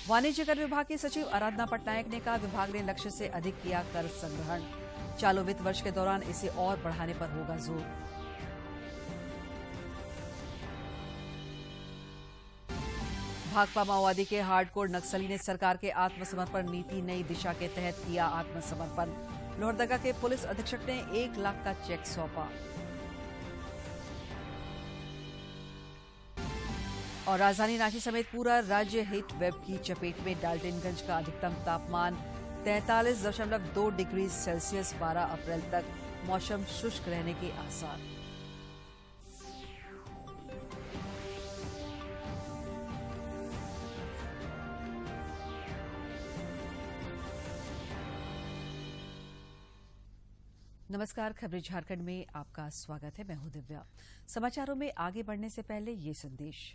वाणिज्य कर विभाग की सचिव आराधना पटनायक ने कहा, विभाग ने लक्ष्य से अधिक किया कर संग्रहण। चालू वित्त वर्ष के दौरान इसे और बढ़ाने पर होगा जोर। भाकपा माओवादी के हार्डकोर नक्सली ने सरकार के आत्मसमर्पण नीति नई दिशा के तहत किया आत्मसमर्पण। लोहरदगा के पुलिस अधीक्षक ने 1 लाख का चेक सौंपा। और राजधानी रांची समेत पूरा राज्य हीट वेव की चपेट में। डाल्टनगंज का अधिकतम तापमान 43.2 डिग्री सेल्सियस। 12 अप्रैल तक मौसम शुष्क रहने के आसार। नमस्कार, खबरें झारखंड में आपका स्वागत है। मैं हूं दिव्या। समाचारों में आगे बढ़ने से पहले ये संदेश।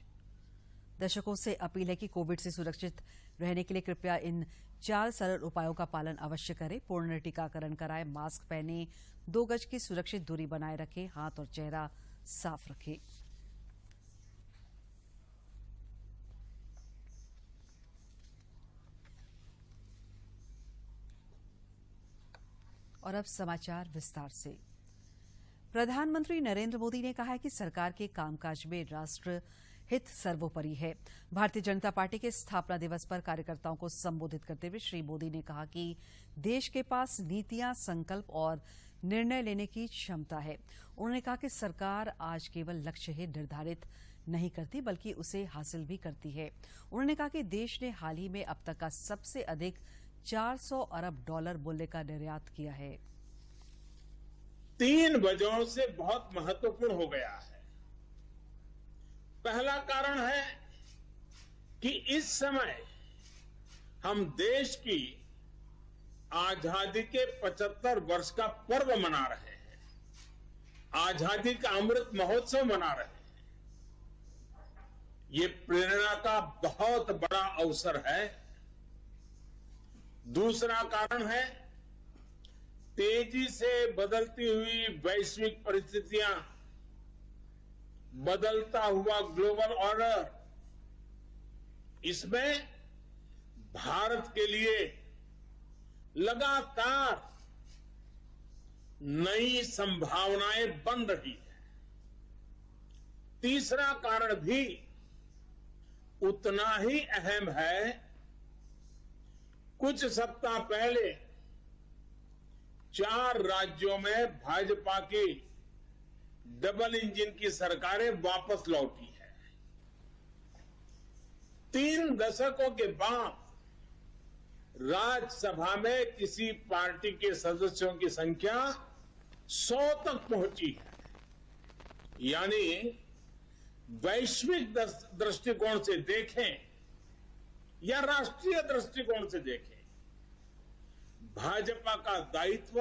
दर्शकों से अपील है कि कोविड से सुरक्षित रहने के लिए कृपया इन 4 सरल उपायों का पालन अवश्य करें। पूर्ण टीकाकरण कराएं, मास्क पहनें, 2 गज की सुरक्षित दूरी बनाए रखें, हाथ और चेहरा साफ रखें। और अब समाचार विस्तार से। प्रधानमंत्री नरेंद्र मोदी ने कहा है कि सरकार के कामकाज में राष्ट्र हित सर्वोपरि है। भारतीय जनता पार्टी के स्थापना दिवस पर कार्यकर्ताओं को संबोधित करते हुए श्री मोदी ने कहा कि देश के पास नीतियां, संकल्प और निर्णय लेने की क्षमता है। उन्होंने कहा कि सरकार आज केवल लक्ष्य ही निर्धारित नहीं करती बल्कि उसे हासिल भी करती है। उन्होंने कहा कि देश ने हाल ही में अब तक का सबसे अधिक $400 अरब मूल्य का निर्यात किया है। 3 वजहों से बहुत महत्वपूर्ण हो गया है। पहला कारण है कि इस समय हम देश की आजादी के 75 वर्ष का पर्व मना रहे हैं। आजादी का अमृत महोत्सव मना रहे हैं। ये प्रेरणा का बहुत बड़ा अवसर है। दूसरा कारण है तेजी से बदलती हुई वैश्विक परिस्थितियां, बदलता हुआ ग्लोबल ऑर्डर। इसमें भारत के लिए लगातार नई संभावनाएं बन रही है। तीसरा कारण भी उतना ही अहम है। कुछ सप्ताह पहले 4 राज्यों में भाजपा की डबल इंजन की सरकारें वापस लौटी है। 3 दशकों के बाद राज्यसभा में किसी पार्टी के सदस्यों की संख्या 100 तक पहुंची है। यानी वैश्विक दृष्टिकोण से देखें या राष्ट्रीय दृष्टिकोण से देखें, भाजपा का दायित्व,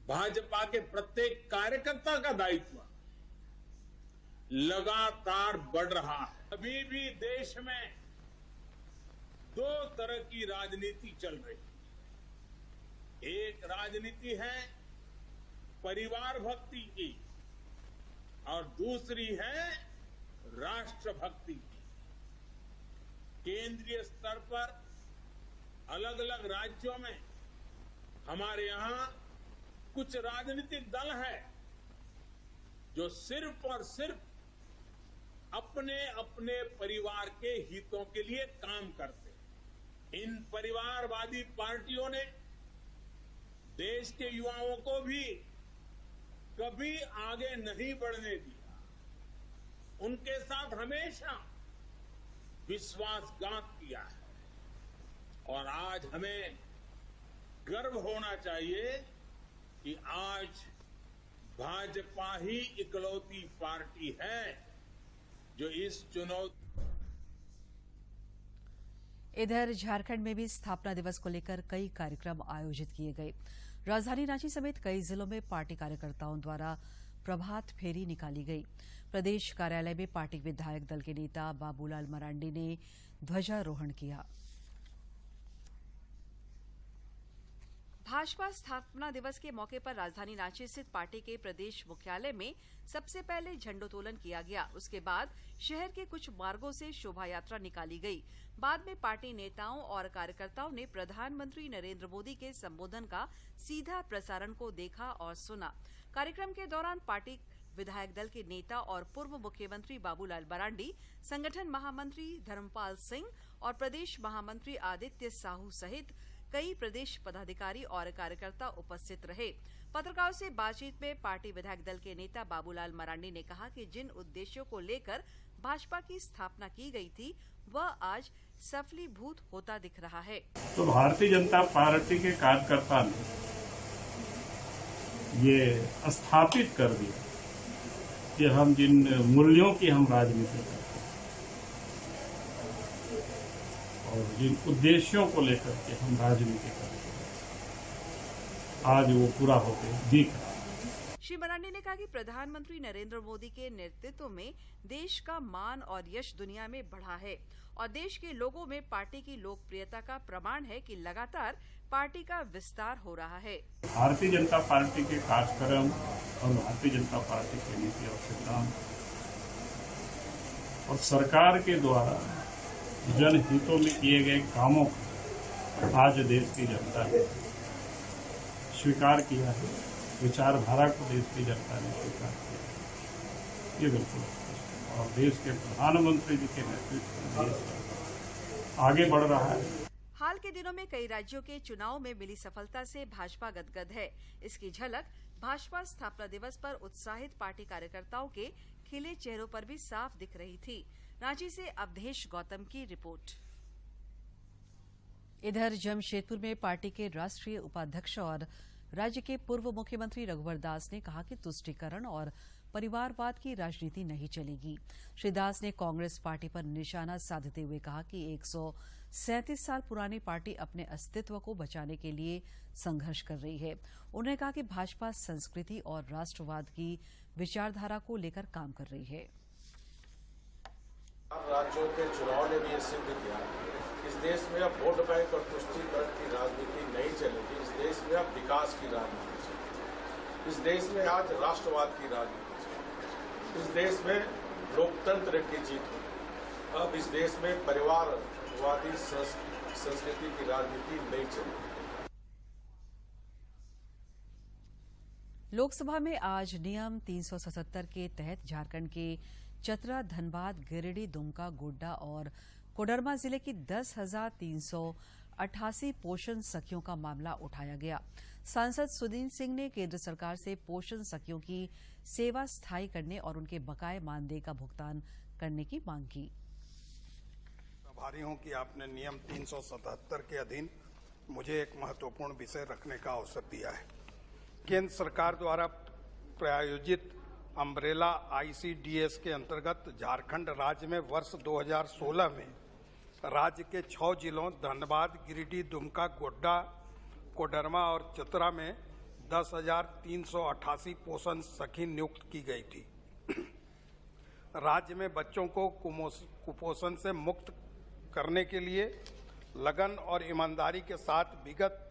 भाजपा के प्रत्येक कार्यकर्ता का दायित्व लगातार बढ़ रहा है। अभी भी देश में 2 तरह की राजनीति चल रही है। एक राजनीति है परिवार भक्ति की और दूसरी है राष्ट्र भक्ति की। केंद्रीय स्तर पर अलग अलग राज्यों में हमारे यहां कुछ राजनीतिक दल हैं जो सिर्फ और सिर्फ अपने अपने परिवार के हितों के लिए काम करते हैं। इन परिवारवादी पार्टियों ने देश के युवाओं को भी कभी आगे नहीं बढ़ने दिया। उनके साथ हमेशा विश्वासघात किया है। और आज हमें गर्व होना चाहिए कि आज भाजपा ही इकलौती पार्टी है जो इस चुनौती। इधर झारखंड में भी स्थापना दिवस को लेकर कई कार्यक्रम आयोजित किए गए। राजधानी रांची समेत कई जिलों में पार्टी कार्यकर्ताओं द्वारा प्रभात फेरी निकाली गई। प्रदेश कार्यालय में पार्टी विधायक दल के नेता बाबूलाल मरांडी ने ध्वजारोहण किया। भाजपा स्थापना दिवस के मौके पर राजधानी रांची स्थित पार्टी के प्रदेश मुख्यालय में सबसे पहले झंडोत्तोलन किया गया। उसके बाद शहर के कुछ मार्गों से शोभा यात्रा निकाली गई। बाद में पार्टी नेताओं और कार्यकर्ताओं ने प्रधानमंत्री नरेंद्र मोदी के संबोधन का सीधा प्रसारण को देखा और सुना। कार्यक्रम के दौरान पार्टी विधायक दल के नेता और पूर्व मुख्यमंत्री बाबूलाल मरांडी, संगठन महामंत्री धर्मपाल सिंह और प्रदेश महामंत्री आदित्य साहू सहित कई प्रदेश पदाधिकारी और कार्यकर्ता उपस्थित रहे। पत्रकारों से बातचीत में पार्टी विधायक दल के नेता बाबूलाल मरांडी ने कहा कि जिन उद्देश्यों को लेकर भाजपा की स्थापना की गई थी वह आज सफलीभूत होता दिख रहा है। तो भारतीय जनता पार्टी के कार्यकर्ता ने ये स्थापित कर दिया कि हम जिन मूल्यों की हम राजनीति करते हैं और जिन उद्देश्यों को लेकर के हम राजनीति करते हैं, आज वो पूरा होते दिख रहा है। श्री मरांडी ने कहा कि प्रधानमंत्री नरेंद्र मोदी के नेतृत्व में देश का मान और यश दुनिया में बढ़ा है और देश के लोगों में पार्टी की लोकप्रियता का प्रमाण है कि लगातार पार्टी का विस्तार हो रहा है। भारतीय जनता पार्टी के कार्यक्रम और भारतीय जनता पार्टी के नीति और सिद्धांत और सरकार के द्वारा जनहितों में किए गए कामों को आज देश की जनता ने स्वीकार किया है, विचारधारा को देश की जनता ने स्वीकार किया। ये बिल्कुल और देश के प्रधानमंत्री जी के नेतृत्व में देश आगे बढ़ रहा है। हाल के दिनों में कई राज्यों के चुनाव में मिली सफलता से भाजपा गदगद है। इसकी झलक भाजपा स्थापना दिवस पर उत्साहित पार्टी कार्यकर्ताओं के खिले चेहरों पर भी साफ दिख रही थी। रांची से अवधेश गौतम की रिपोर्ट। इधर जमशेदपुर में पार्टी के राष्ट्रीय उपाध्यक्ष और राज्य के पूर्व मुख्यमंत्री रघुवर दास ने कहा कि तुष्टीकरण और परिवारवाद की राजनीति नहीं चलेगी। श्री दास ने कांग्रेस पार्टी पर निशाना साधते हुए कहा कि 137 साल पुरानी पार्टी अपने अस्तित्व को बचाने के लिए संघर्ष कर रही है। उन्होंने कहा कि भाजपा संस्कृति और राष्ट्रवाद की विचारधारा को लेकर काम कर रही है। राज्यों के चुनाव ने भी ये सिद्ध किया इस देश में अब वोट बैंक और तुष्टीकरण की राजनीति नहीं चलेगी। इस देश में अब विकास की राजनीति चलेगी। इस देश में आज राष्ट्रवाद की राजनीति चलेगी। इस देश में लोकतंत्र की जीत होगी। अब इस देश में परिवारवादी संस्कृति की राजनीति नहीं चलेगी। लोकसभा में आज नियम 377 के तहत झारखंड के चतरा, धनबाद, गिरिडीह, दुमका, गोड्डा और कोडरमा जिले की 10,388 पोषण सखियों का मामला उठाया गया। सांसद सुनील सिंह ने केंद्र सरकार से पोषण सखियों की सेवा स्थायी करने और उनके बकाये मानदेय का भुगतान करने की मांग की। आभारी हूं कि आपने नियम 377 के अधीन मुझे एक महत्वपूर्ण विषय रखने का अवसर दिया है। केंद्र सरकार द्वारा प्रायोजित अम्ब्रेला ICDS के अंतर्गत झारखंड राज्य में वर्ष 2016 में राज्य के 6 जिलों धनबाद, गिरिडीह, दुमका, गोड्डा, कोडरमा और चतरा में 10,388 पोषण सखी नियुक्त की गई थी। राज्य में बच्चों को कुपोषण से मुक्त करने के लिए लगन और ईमानदारी के साथ विगत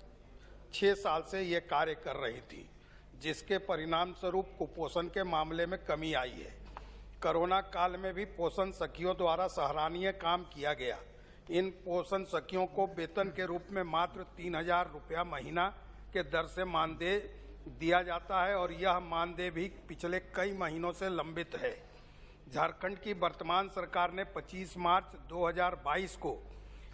6 साल से ये कार्य कर रही थी, जिसके परिणाम स्वरूप कुपोषण के मामले में कमी आई है। कोरोना काल में भी पोषण सखियों द्वारा सराहनीय काम किया गया। इन पोषण सखियों को वेतन के रूप में मात्र 3,000 रुपया महीना के दर से मानदेय दिया जाता है और यह मानदेय भी पिछले कई महीनों से लंबित है। झारखंड की वर्तमान सरकार ने 25 मार्च 2022 को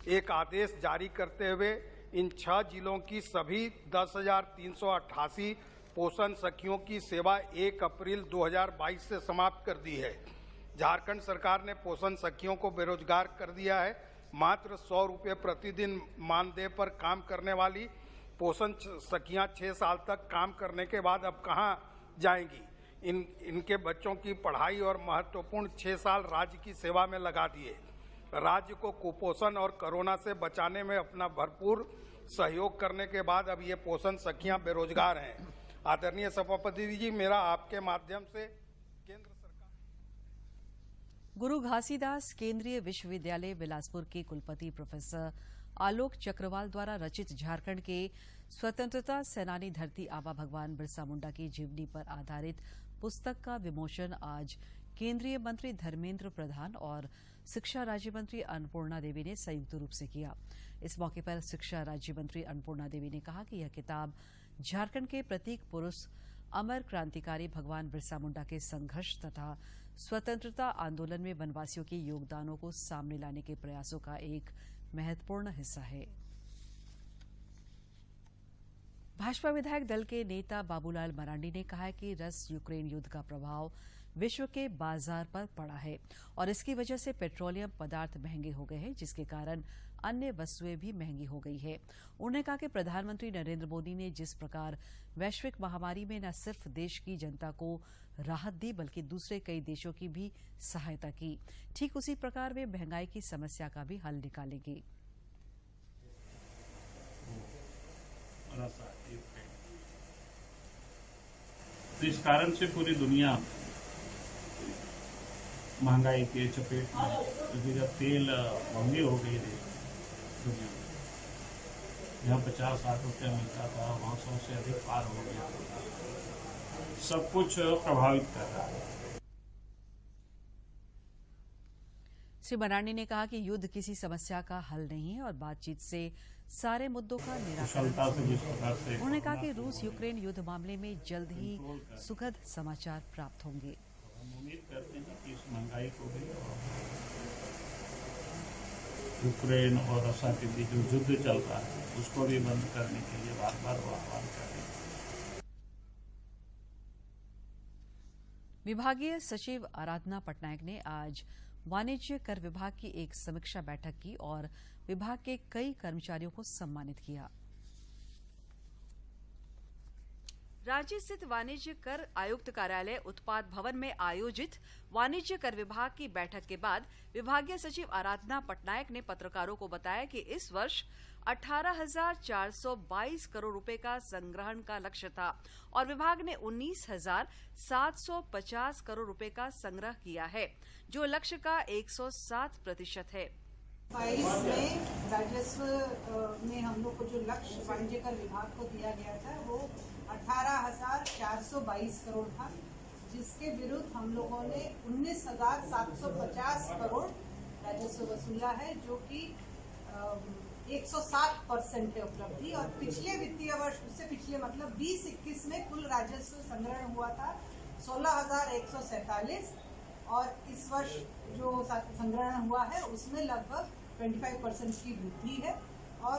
एक आदेश जारी करते हुए इन 6 जिलों की सभी 10,388 पोषण सखियों की सेवा 1 अप्रैल 2022 से समाप्त कर दी है। झारखंड सरकार ने पोषण सखियों को बेरोजगार कर दिया है। मात्र 100 रुपये प्रतिदिन मानदेय पर काम करने वाली पोषण सखियां 6 साल तक काम करने के बाद अब कहां जाएंगी। इनके बच्चों की पढ़ाई और महत्वपूर्ण 6 साल राज्य की सेवा में लगा दिए। राज्य को कुपोषण और कोरोना से बचाने में अपना भरपूर सहयोग करने के बाद अब ये पोषण सखियां बेरोजगार हैं। आदरणीय सभापति जी, मेरा आपके माध्यम से केंद्र सरकार। गुरु घासीदास केंद्रीय विश्वविद्यालय बिलासपुर के कुलपति प्रोफेसर आलोक चक्रवाल द्वारा रचित झारखंड के स्वतंत्रता सेनानी धरती आबा भगवान बिरसा मुंडा की जीवनी पर आधारित पुस्तक का विमोचन आज केंद्रीय मंत्री धर्मेंद्र प्रधान और शिक्षा राज्य मंत्री अन्नपूर्णा देवी ने संयुक्त रूप से किया। इस मौके पर शिक्षा राज्य मंत्री अन्नपूर्णा देवी ने कहा कि यह किताब झारखंड के प्रतीक पुरुष अमर क्रांतिकारी भगवान बिरसा मुंडा के संघर्ष तथा स्वतंत्रता आंदोलन में वनवासियों के योगदानों को सामने लाने के प्रयासों का एक महत्वपूर्ण हिस्सा है। भाजपा विधायक दल के नेता बाबूलाल मरांडी ने कहा है कि रस यूक्रेन युद्ध का प्रभाव विश्व के बाजार पर पड़ा है और इसकी वजह से पेट्रोलियम पदार्थ महंगे हो गए हैं, जिसके कारण अन्य वस्तुएं भी महंगी हो गई है। उन्होंने कहा कि प्रधानमंत्री नरेंद्र मोदी ने जिस प्रकार वैश्विक महामारी में न सिर्फ देश की जनता को राहत दी बल्कि दूसरे कई देशों की भी सहायता की, ठीक उसी प्रकार वे महंगाई की समस्या का भी हल निकालेंगे। इस कारण से पूरी दुनिया महंगाई के चपेट में है, क्योंकि जब तेल महंगी हो गई थी दुनिया में, जहाँ 50-60 रुपया मिलता था वहाँ 100 से अधिक पार हो गया, सब कुछ प्रभावित कर रहा है। श्री मरांडी ने कहा कि युद्ध किसी समस्या का हल नहीं है और बातचीत से सारे मुद्दों का निराकरण। उन्होंने कहा कि रूस यूक्रेन युद्ध मामले में जल्द ही सुखद समाचार प्राप्त होंगे। हम उम्मीद करते हैं कि इस महंगाई को भी यूक्रेन और रशिया के बीच जो युद्ध चल रहा है उसको भी बंद करने के लिए बार बार आह्वान करें। विभागीय सचिव आराधना पटनायक ने आज वाणिज्य कर विभाग की एक समीक्षा बैठक की और विभाग के कई कर्मचारियों को सम्मानित किया। रांची स्थित वाणिज्य कर आयुक्त कार्यालय उत्पाद भवन में आयोजित वाणिज्य कर विभाग की बैठक के बाद विभागीय सचिव आराधना पटनायक ने पत्रकारों को बताया कि इस वर्ष 18,422 करोड़ रुपए का संग्रहण का लक्ष्य था और विभाग ने 19,750 करोड़ रुपए का संग्रह किया है, जो लक्ष्य का 107% है। 22 में राजस्व में हम लोग को जो लक्ष्य वाणिज्य कर विभाग को दिया गया था वो 18,422 करोड़ था, जिसके विरुद्ध हम लोगों ने 19,750 करोड़ राजस्व वसूला है, जो कि 107% है उपलब्धि। और पिछले वित्तीय वर्ष, उससे पिछले मतलब 20-21 में कुल राजस्व संग्रहण हुआ था 16,147 और इस वर्ष जो संग्रहण हुआ है उसमें लगभग 25% की वृद्धि है और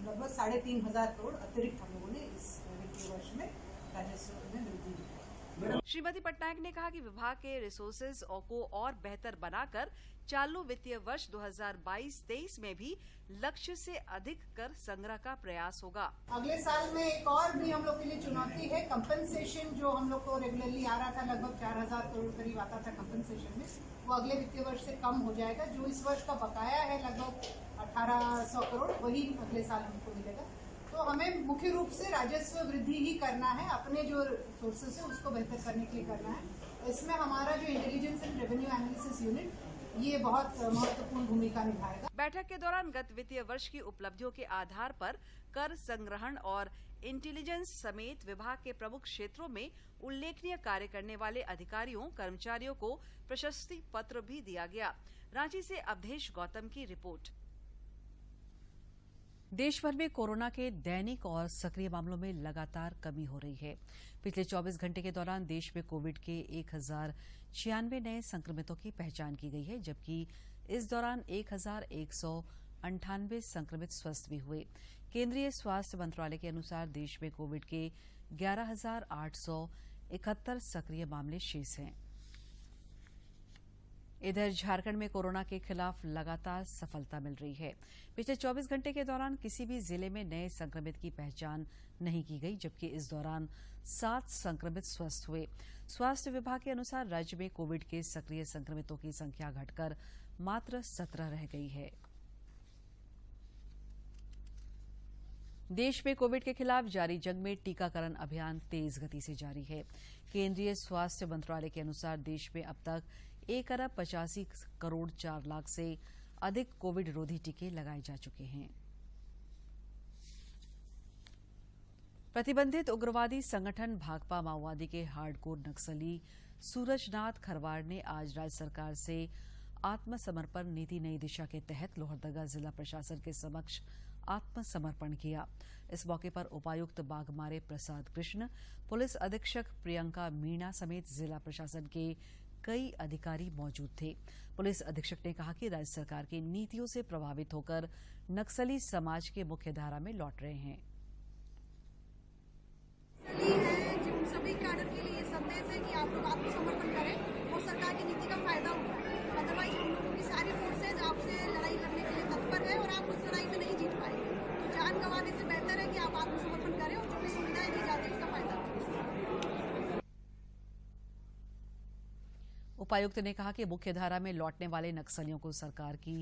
लगभग 3,500 करोड़ अतिरिक्त हम लोगों ने इस वित्तीय वर्ष में राजस्व में वृद्धि की। श्रीमती पटनायक ने कहा कि विभाग के रिसोर्सेज को और बेहतर बनाकर चालू वित्तीय वर्ष 2022-23 में भी लक्ष्य से अधिक कर संग्रह का प्रयास होगा। अगले साल में एक और भी हम लोग के लिए चुनौती है, कंपनसेशन जो हम लोग को रेगुलरली आ रहा था, लगभग 4,000 करोड़ करीब आता था कंपनसेशन में, वो अगले वित्तीय वर्ष से कम हो जाएगा। जो इस वर्ष का बकाया है लगभग 1,800 करोड़, वही अगले साल हमको मिलेगा। तो हमें मुख्य रूप से राजस्व वृद्धि ही करना है, अपने जो सोर्सेस है उसको बेहतर करने के लिए करना है। इसमें हमारा जो intelligence and revenue analysis unit ये बहुत महत्वपूर्ण भूमिका निभाएगा। बैठक के दौरान गत वित्तीय वर्ष की उपलब्धियों के आधार पर कर संग्रहण और इंटेलिजेंस समेत विभाग के प्रमुख क्षेत्रों में उल्लेखनीय कार्य करने वाले अधिकारियों कर्मचारियों को प्रशस्ति पत्र भी दिया गया। रांची से अवधेश गौतम की रिपोर्ट। देश भर में कोरोना के दैनिक और सक्रिय मामलों में लगातार कमी हो रही है। पिछले 24 घंटे के दौरान देश में कोविड के 1,096 नए संक्रमितों की पहचान की गई है, जबकि इस दौरान 1,198 संक्रमित स्वस्थ भी हुए। केंद्रीय स्वास्थ्य मंत्रालय के अनुसार देश में कोविड के 11,871 सक्रिय मामले शेष हैं। इधर झारखंड में कोरोना के खिलाफ लगातार सफलता मिल रही है। पिछले 24 घंटे के दौरान किसी भी जिले में नए संक्रमित की पहचान नहीं की गई, जबकि इस दौरान 7 संक्रमित स्वस्थ हुए। स्वास्थ्य विभाग के अनुसार राज्य में कोविड के सक्रिय संक्रमितों की संख्या घटकर मात्र 17 रह गई है। देश में कोविड के खिलाफ जारी जंग में टीकाकरण अभियान तेज गति से जारी है। केंद्रीय स्वास्थ्य मंत्रालय के अनुसार देश में अब तक 1,85 करोड़ 4 लाख से अधिक कोविड रोधी टीके लगाए जा चुके हैं। प्रतिबंधित उग्रवादी संगठन भाकपा माओवादी के हार्डकोर नक्सली सूरजनाथ खरवार ने आज राज्य सरकार से आत्मसमर्पण नीति नई दिशा के तहत लोहरदगा जिला प्रशासन के समक्ष आत्मसमर्पण किया। इस मौके पर उपायुक्त बाघमारे प्रसाद कृष्ण, पुलिस अधीक्षक प्रियंका मीणा समेत जिला प्रशासन के कई अधिकारी मौजूद थे। पुलिस अधीक्षक ने कहा कि राज्य सरकार की नीतियों से प्रभावित होकर नक्सली समाज के मुख्यधारा में लौट रहे हैं। जो सभी कैडर के लिए संदेश है कि आप लोग आत्मसमर्पण करें और सरकार की नीति का फायदा उठाएं। अदरवाइज हम लोगों की सारी फोर्सेज आपसे लड़ाई लड़ने के लिए तत्पर है और आप उस लड़ाई में नहीं जीत पाएंगे। तो जान गंवाने से बेहतर है कि आप आत्मसमर्पण करें और जो भी सुविधाएं दी जाती है उसका फायदा उठाएं। उपायुक्त ने कहा कि मुख्यधारा में लौटने वाले नक्सलियों को सरकार की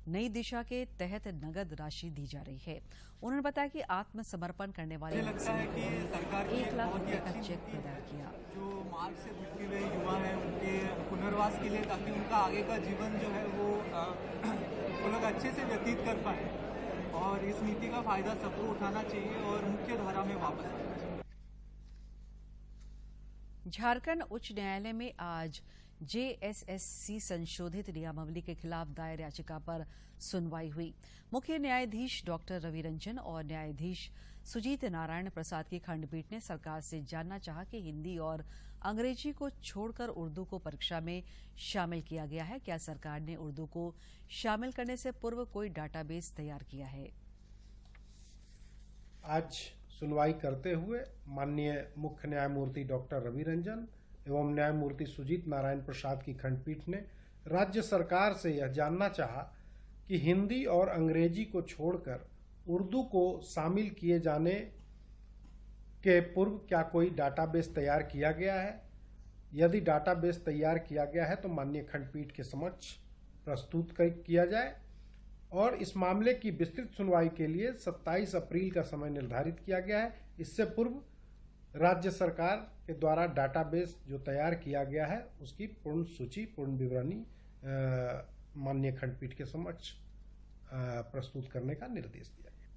नई दिशा के तहत नगद राशि दी जा रही है। उन्होंने बताया कि आत्मसमर्पण करने वाले नक्सलियों को 1 लाख रुपए का चेक प्रदान किया। जो मार्ग से भटके हुए युवा हैं उनके पुनर्वास के लिए, ताकि उनका आगे का जीवन जो है वो लोग अच्छे से व्यतीत कर पाए और इस नीति का फायदा सबको उठाना चाहिए और मुख्य धारा में वापस आना चाहिए। झारखंड उच्च न्यायालय में आज जेएसएससी संशोधित नियमावली के खिलाफ दायर याचिका पर सुनवाई हुई। मुख्य न्यायाधीश डॉक्टर रवि रंजन और न्यायाधीश सुजीत नारायण प्रसाद की खंडपीठ ने सरकार से जानना चाहा कि हिंदी और अंग्रेजी को छोड़कर उर्दू को परीक्षा में शामिल किया गया है। क्या सरकार ने उर्दू को शामिल करने से पूर्व कोई डाटाबेस तैयार किया है? आज सुनवाई करते हुए माननीय मुख्य न्यायमूर्ति डॉक्टर रवि रंजन एवं न्यायमूर्ति सुजीत नारायण प्रसाद की खंडपीठ ने राज्य सरकार से यह जानना चाहा कि हिंदी और अंग्रेजी को छोड़कर उर्दू को शामिल किए जाने के पूर्व क्या कोई डाटाबेस तैयार किया गया है। यदि डाटाबेस तैयार किया गया है तो माननीय खंडपीठ के समक्ष प्रस्तुत किया जाए और इस मामले की विस्तृत सुनवाई के लिए 27 अप्रैल का समय निर्धारित किया गया है। इससे पूर्व राज्य सरकार के द्वारा डाटाबेस जो तैयार किया गया है उसकी पूर्ण सूची, पूर्ण विवरणी माननीय खंडपीठ के समक्ष प्रस्तुत करने का निर्देश दिया गया।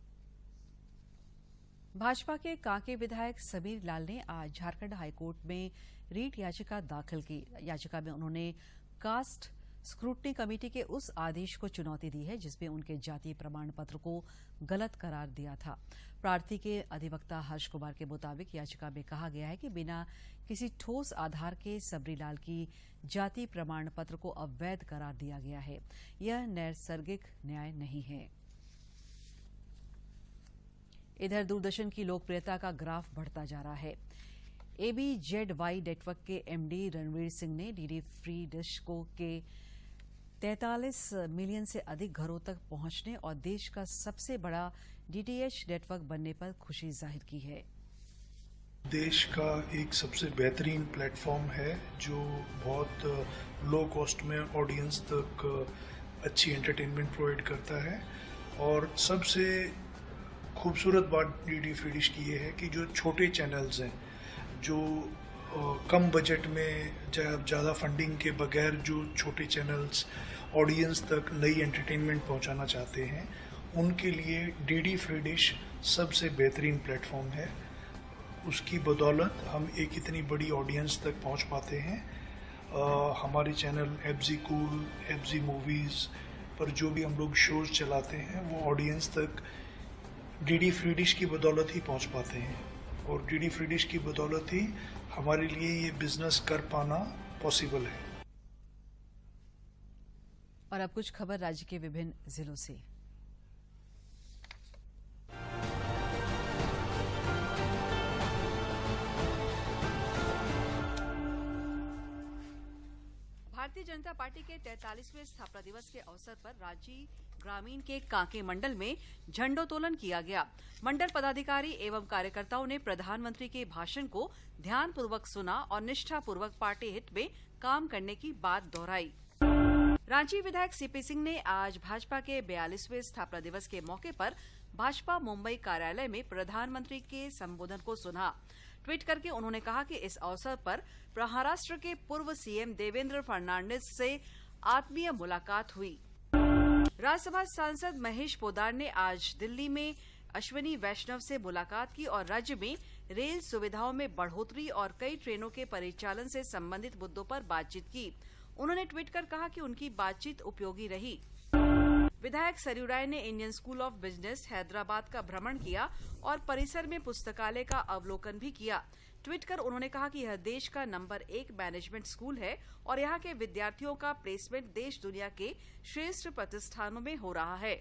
भाजपा के कांके विधायक समीर लाल ने आज झारखंड हाईकोर्ट में रीट याचिका दाखिल की। याचिका में उन्होंने कास्ट स्क्रूटनी कमेटी के उस आदेश को चुनौती दी है जिसमें उनके जाति प्रमाण पत्र को गलत करार दिया था। प्रार्थी के अधिवक्ता हर्ष कुमार के मुताबिक याचिका में कहा गया है कि बिना किसी ठोस आधार के सबरीलाल की जाति प्रमाण पत्र को अवैध करार दिया गया है। यह नैसर्गिक न्याय नहीं है। इधर दूरदर्शन की लोकप्रियता का ग्राफ बढ़ता जा रहा है। ABZY नेटवर्क के MD रणवीर सिंह ने डीडी फ्री डिश को के 43 मिलियन से अधिक घरों तक पहुंचने और देश का सबसे बड़ा DTH नेटवर्क बनने पर खुशी जाहिर की है। देश का एक सबसे बेहतरीन प्लेटफॉर्म है जो बहुत लो कॉस्ट में ऑडियंस तक अच्छी एंटरटेनमेंट प्रोवाइड करता है। और सबसे खूबसूरत बात डीडी फ्री डिश की ये है कि जो छोटे चैनल्स हैं, जो कम बजट में ज़्यादा फंडिंग के बगैर जो छोटे चैनल्स ऑडियंस तक नई एंटरटेनमेंट पहुंचाना चाहते हैं, उनके लिए डीडी फ्री डिश सबसे बेहतरीन प्लेटफॉर्म है। उसकी बदौलत हम एक इतनी बड़ी ऑडियंस तक पहुंच पाते हैं। हमारे channel FZ cool, FZ movies पर जो भी हम लोग शोज चलाते हैं वो ऑडियंस तक डीडी फ्री डिश की बदौलत ही पहुंच पाते हैं और डीडी फ्री डिश की बदौलत ही हमारे लिए ये बिजनेस कर पाना पॉसिबल है। और अब कुछ खबर राज्य के विभिन्न जिलों से। भारतीय जनता पार्टी के 43वें स्थापना दिवस के अवसर पर रांची ग्रामीण के कांके मंडल में झंडोत्तोलन किया गया। मंडल पदाधिकारी एवं कार्यकर्ताओं ने प्रधानमंत्री के भाषण को ध्यानपूर्वक सुना और निष्ठापूर्वक पार्टी हित में काम करने की बात दोहराई। रांची विधायक सीपी सिंह ने आज भाजपा के 42वें स्थापना दिवस के मौके पर भाजपा मुंबई कार्यालय में प्रधानमंत्री के संबोधन को सुना। ट्वीट करके उन्होंने कहा कि इस अवसर पर महाराष्ट्र के पूर्व सीएम देवेंद्र फडणवीस से आत्मीय मुलाकात हुई। राज्यसभा सांसद महेश पोद्दार ने आज दिल्ली में अश्विनी वैष्णव से मुलाकात की और राज्य में रेल सुविधाओं में बढ़ोतरी और कई ट्रेनों के परिचालन से संबंधित मुद्दों पर बातचीत की। उन्होंने ट्वीट कर कहा कि उनकी बातचीत उपयोगी रही। विधायक सरयू राय ने Indian school of business Hyderabad का भ्रमण किया और परिसर में पुस्तकालय का अवलोकन भी किया। ट्वीट कर उन्होंने कहा कि यह देश का नंबर 1 मैनेजमेंट स्कूल है और यहाँ के विद्यार्थियों का प्लेसमेंट देश दुनिया के श्रेष्ठ प्रतिष्ठानों में हो रहा है।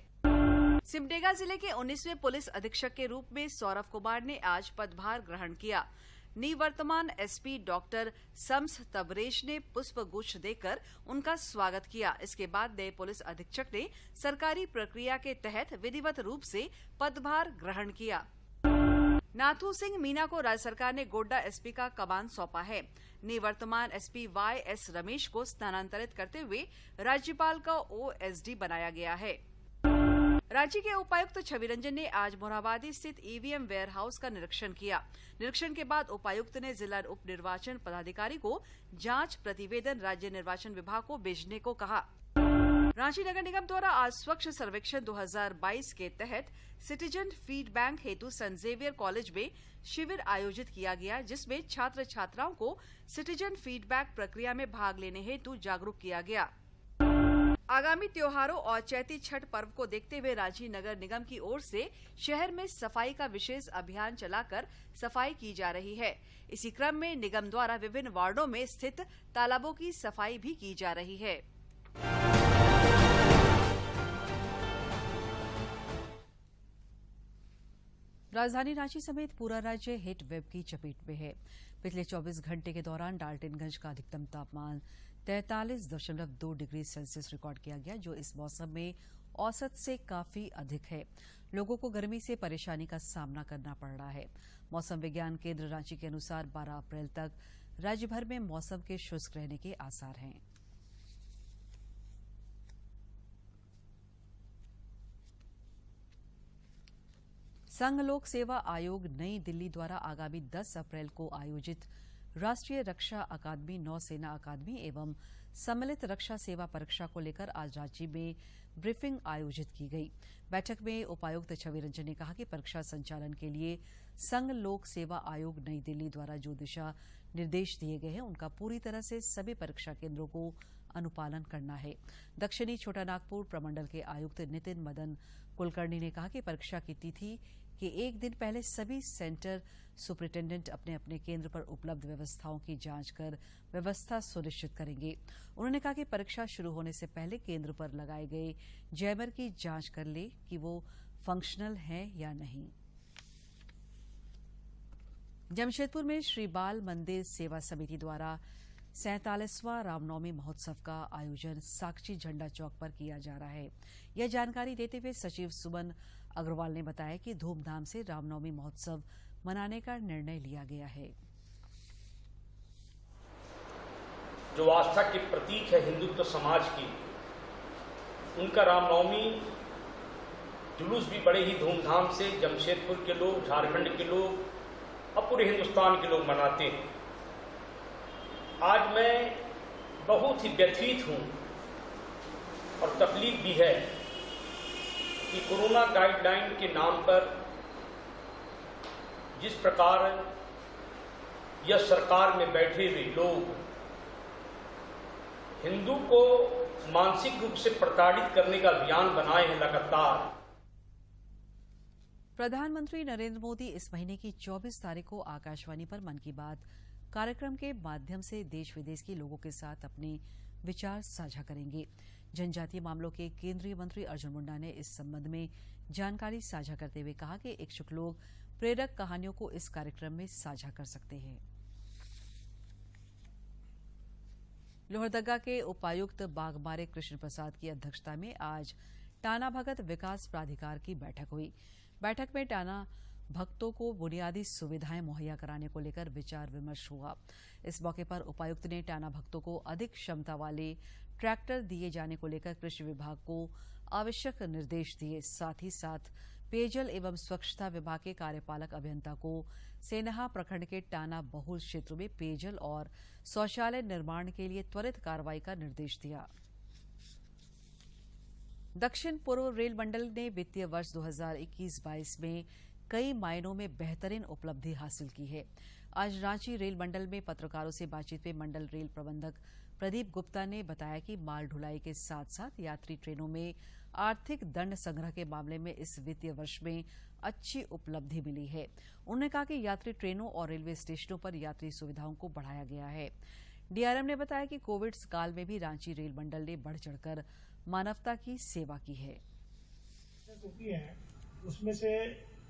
सिमडेगा जिले के 19वें पुलिस अधीक्षक के रूप में सौरभ कुमार ने आज पदभार ग्रहण किया। निवर्तमान एसपी डॉक्टर सम्स तबरेज ने पुष्प गुच्छ देकर उनका स्वागत किया। इसके बाद नए पुलिस अधीक्षक ने सरकारी प्रक्रिया के तहत विधिवत रूप से पदभार ग्रहण किया। नाथू सिंह मीना को राज्य सरकार ने गोड्डा एसपी का कमान सौंपा है। निवर्तमान एसपी वाई.एस. रमेश को स्थानांतरित करते हुए राज्यपाल का ओएसडी बनाया गया है। रांची के उपायुक्त छवि रंजन ने आज मोरहाबादी स्थित ईवीएम वेयर हाउस का निरीक्षण किया। निरीक्षण के बाद उपायुक्त ने जिला उप निर्वाचन पदाधिकारी को जांच प्रतिवेदन राज्य निर्वाचन विभाग को भेजने को कहा। रांची नगर निगम द्वारा आज स्वच्छ सर्वेक्षण 2022 के तहत सिटीजन फीडबैक हेतु सेंट जेवियर कॉलेज में शिविर आयोजित किया गया, जिसमें छात्र छात्राओं को सिटीजन फीडबैक प्रक्रिया में भाग लेने हेतु जागरूक किया गया। आगामी त्योहारों और चैती छठ पर्व को देखते हुए रांची नगर निगम की ओर से शहर में सफाई का विशेष अभियान चलाकर सफाई की जा रही है। इसी क्रम में निगम द्वारा विभिन्न वार्डों में स्थित तालाबों की सफाई भी की जा रही है। राजधानी रांची समेत पूरा राज्य हीट वेव की चपेट में है। पिछले 24 घंटे के दौरान डाल्टनगंज का अधिकतम तापमान 43.2 डिग्री सेल्सियस रिकॉर्ड किया गया, जो इस मौसम में औसत से काफी अधिक है। लोगों को गर्मी से परेशानी का सामना करना पड़ रहा है। मौसम विज्ञान केंद्र रांची के अनुसार 12 अप्रैल तक राज्य भर में मौसम के शुष्क रहने के आसार हैं। संघ लोक सेवा आयोग नई दिल्ली द्वारा आगामी 10 अप्रैल को आयोजित राष्ट्रीय रक्षा अकादमी, नौसेना अकादमी एवं सम्मिलित रक्षा सेवा परीक्षा को लेकर आज रांची में ब्रीफिंग आयोजित की गई। बैठक में उपायुक्त छवि रंजन ने कहा कि परीक्षा संचालन के लिए संघ लोक सेवा आयोग नई दिल्ली द्वारा जो दिशा निर्देश दिए गए हैं, उनका पूरी तरह से सभी परीक्षा केंद्रों को अनुपालन करना है। दक्षिणी छोटानागपुर प्रमंडल के आयुक्त नितिन मदन कुलकर्णी ने कहा कि परीक्षा की तिथि के एक दिन पहले सभी सेंटर सुपरिटेंडेंट अपने अपने केंद्र पर उपलब्ध व्यवस्थाओं की जांच कर व्यवस्था सुनिश्चित करेंगे। उन्होंने कहा कि परीक्षा शुरू होने से पहले केंद्र पर लगाए गए जैमर की जांच कर ले कि वो फंक्शनल है या नहीं। जमशेदपुर में श्री बाल मंदिर सेवा समिति द्वारा 47वां रामनवमी महोत्सव का आयोजन साक्षी झंडा चौक पर किया जा रहा है। यह जानकारी देते हुए सचिव सुमन अग्रवाल ने बताया कि धूमधाम से रामनवमी महोत्सव मनाने का निर्णय लिया गया है। जो आस्था के प्रतीक है हिंदुत्व समाज की, उनका रामनवमी जुलूस भी बड़े ही धूमधाम से जमशेदपुर के लोग, झारखंड के लोग और पूरे हिंदुस्तान के लोग मनाते हैं। आज मैं बहुत ही व्यथित हूं और तकलीफ भी है कि कोरोना गाइडलाइन के नाम पर जिस प्रकार यह सरकार में बैठे हुए लोग हिंदू को मानसिक रूप से प्रताड़ित करने का अभियान बनाए हैं लगातार। प्रधानमंत्री नरेंद्र मोदी इस महीने की 24 तारीख को आकाशवाणी पर मन की बात कार्यक्रम के माध्यम से देश विदेश के लोगों के साथ अपने विचार साझा करेंगे। जनजातीय मामलों के केंद्रीय मंत्री अर्जुन मुंडा ने इस संबंध में जानकारी साझा करते हुए कहा कि इच्छुक लोग प्रेरक कहानियों को इस कार्यक्रम में साझा कर सकते हैं। लोहरदगा के उपायुक्त बागमारे कृष्ण प्रसाद की अध्यक्षता में आज टाना भगत विकास प्राधिकार की बैठक हुई। बैठक में टाना भक्तों को बुनियादी सुविधाएं मुहैया कराने को लेकर विचार विमर्श हुआ। इस मौके पर उपायुक्त ने टाना भक्तों को अधिक क्षमता वाले ट्रैक्टर दिए जाने को लेकर कृषि विभाग को आवश्यक निर्देश दिए। साथ ही साथ पेयजल एवं स्वच्छता विभाग के कार्यपालक अभियंता को सेनहा प्रखंड के टाना बहुल क्षेत्रों में पेयजल और शौचालय निर्माण के लिए त्वरित कार्रवाई का निर्देश दिया। दक्षिण पूर्व रेल मंडल ने वित्तीय वर्ष 2021-22 में कई मायनों में बेहतरीन उपलब्धि हासिल की है। आज रांची रेल मंडल में पत्रकारों से बातचीत में मंडल रेल प्रबंधक प्रदीप गुप्ता ने बताया कि माल ढुलाई के साथ साथ यात्री ट्रेनों में आर्थिक दंड संग्रह के मामले में इस वित्तीय वर्ष में अच्छी उपलब्धि मिली है। उन्होंने कहा कि यात्री ट्रेनों और रेलवे स्टेशनों पर यात्री सुविधाओं को बढ़ाया गया है। डीआरएम ने बताया कि कोविड काल में भी रांची रेल मंडल ने बढ़ चढ़कर मानवता की सेवा की है। उसमें से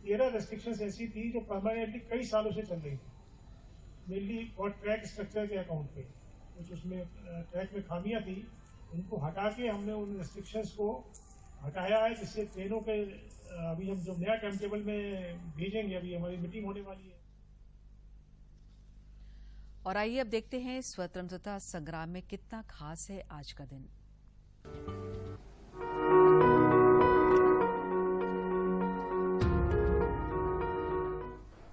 13 रेस्ट्रिक्शंस ऐसी थी जो परमानेंटली कई सालों से चल रही थी, मेनली और ट्रैक स्ट्रक्चर के अकाउंट पे कुछ उसमें ट्रैक में खामियां थी, उनको हटा के हमने उन रेस्ट्रिक्शंस को हटाया है, जिससे ट्रेनों के अभी हम जो नया टाइम टेबल में भेजेंगे, अभी हमारी मीटिंग होने वाली है। और आइए अब देखते हैं स्वतंत्रता संग्राम में कितना खास है आज का दिन।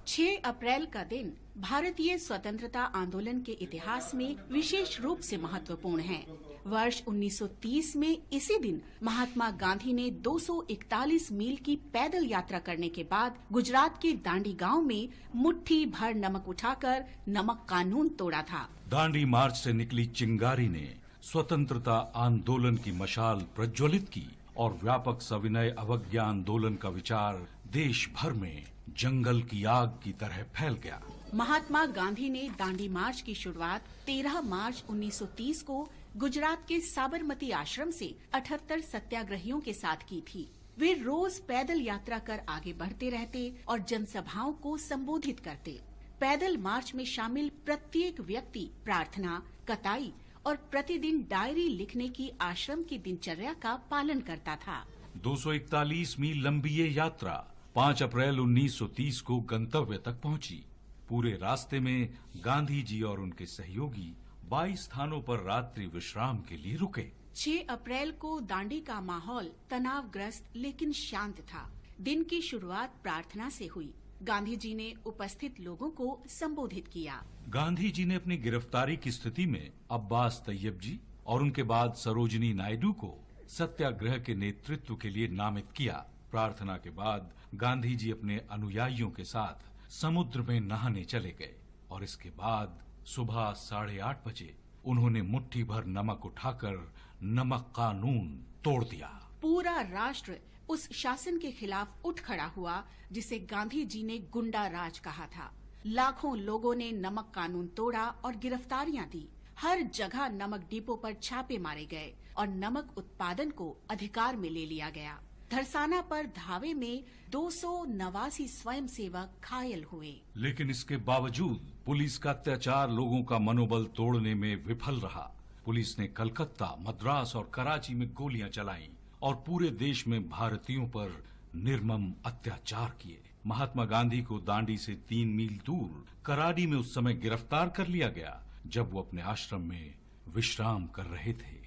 6 अप्रैल का दिन भारतीय स्वतंत्रता आंदोलन के इतिहास में विशेष रूप से महत्वपूर्ण है। वर्ष 1930 में इसी दिन महात्मा गांधी ने 241 मील की पैदल यात्रा करने के बाद गुजरात के दांडी गांव में मुट्ठी भर नमक उठाकर नमक कानून तोड़ा था। दांडी मार्च से निकली चिंगारी ने स्वतंत्रता आंदोलन की मशाल प्रज्वलित की और व्यापक सविनय अवज्ञा आंदोलन का विचार देश भर में जंगल की आग की तरह फैल गया। महात्मा गांधी ने दांडी मार्च की शुरुआत 13 मार्च 1930 को गुजरात के साबरमती आश्रम से 78 सत्याग्रहियों के साथ की थी। वे रोज पैदल यात्रा कर आगे बढ़ते रहते और जनसभाओं को संबोधित करते। पैदल मार्च में शामिल प्रत्येक व्यक्ति प्रार्थना, कताई और प्रतिदिन डायरी लिखने की आश्रम की दिनचर्या का पालन करता था। 241 मील लंबी ये यात्रा 5 अप्रैल 1930 को गंतव्य तक पहुंची। पूरे रास्ते में गांधी जी और उनके सहयोगी 22 स्थानों पर रात्रि विश्राम के लिए रुके। 6 अप्रैल को दांडी का माहौल तनावग्रस्त लेकिन शांत था। दिन की शुरुआत प्रार्थना से हुई। गांधी जी ने उपस्थित लोगों को संबोधित किया। गांधी जी ने अपनी गिरफ्तारी की स्थिति में अब्बास तैयब जी और उनके बाद सरोजिनी नायडू को सत्याग्रह के नेतृत्व के लिए नामित किया। प्रार्थना के बाद गांधी जी अपने अनुयायियों के साथ समुद्र में नहाने चले गए और इसके बाद सुबह 8:30 बजे उन्होंने मुट्ठी भर नमक उठाकर नमक कानून तोड़ दिया। पूरा राष्ट्र उस शासन के खिलाफ उठ खड़ा हुआ जिसे गांधी जी ने गुंडा राज कहा था। लाखों लोगों ने नमक कानून तोड़ा और गिरफ्तारियां दी। हर जगह नमक डिपो पर छापे मारे गए और नमक उत्पादन को अधिकार में ले लिया गया। धरसाना पर धावे में 289 स्वयंसेवक घायल हुए। लेकिन इसके बावजूद पुलिस का अत्याचार लोगों का मनोबल तोड़ने में विफल रहा। पुलिस ने कलकत्ता, मद्रास और कराची में गोलियां चलाईं और पूरे देश में भारतीयों पर निर्मम अत्याचार किए। महात्मा गांधी को दांडी से 3 मील दूर करारी में उस समय गिरफ्तार कर लिया गया जब वो अपने आश्रम में विश्राम कर रहे थे।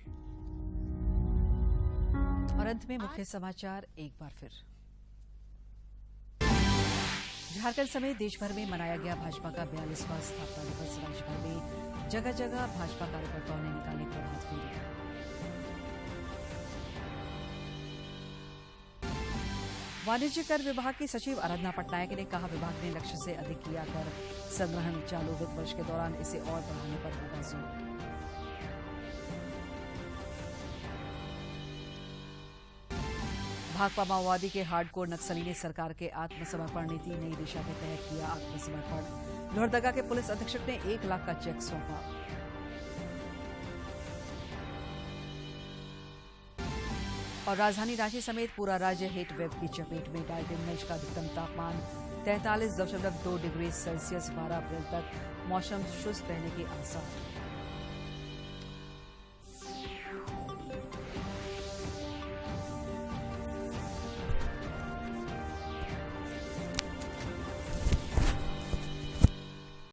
और अंत में मुख्य समाचार एक बार फिर। झारखंड समेत देश भर में मनाया गया भाजपा का 42वां स्थापना दिवस। राज्य भर में जगह जगह भाजपा कार्यकर्ताओं ने निकाली प्रभात फेरी। वाणिज्य कर विभाग की सचिव आराधना पटनायक ने कहा, विभाग ने लक्ष्य से अधिक किया कर संग्रहण। चालू वित्त वर्ष के दौरान इसे और बढ़ाने पर होगा जोर। भाकपा माओवादी के हार्डकोर नक्सली ने सरकार के आत्मसमर्पण नीति नई दिशा के तहत किया आत्मसमर्पण। लोहरदगा के पुलिस अधीक्षक ने 1 लाख का चेक सौंपा। और राजधानी रांची समेत पूरा राज्य हीट वेव की चपेट में। डाल्टनगंज का अधिकतम तापमान 43.2 डिग्री सेल्सियस। 12 अप्रैल तक मौसम शुष्क रहने के आसार।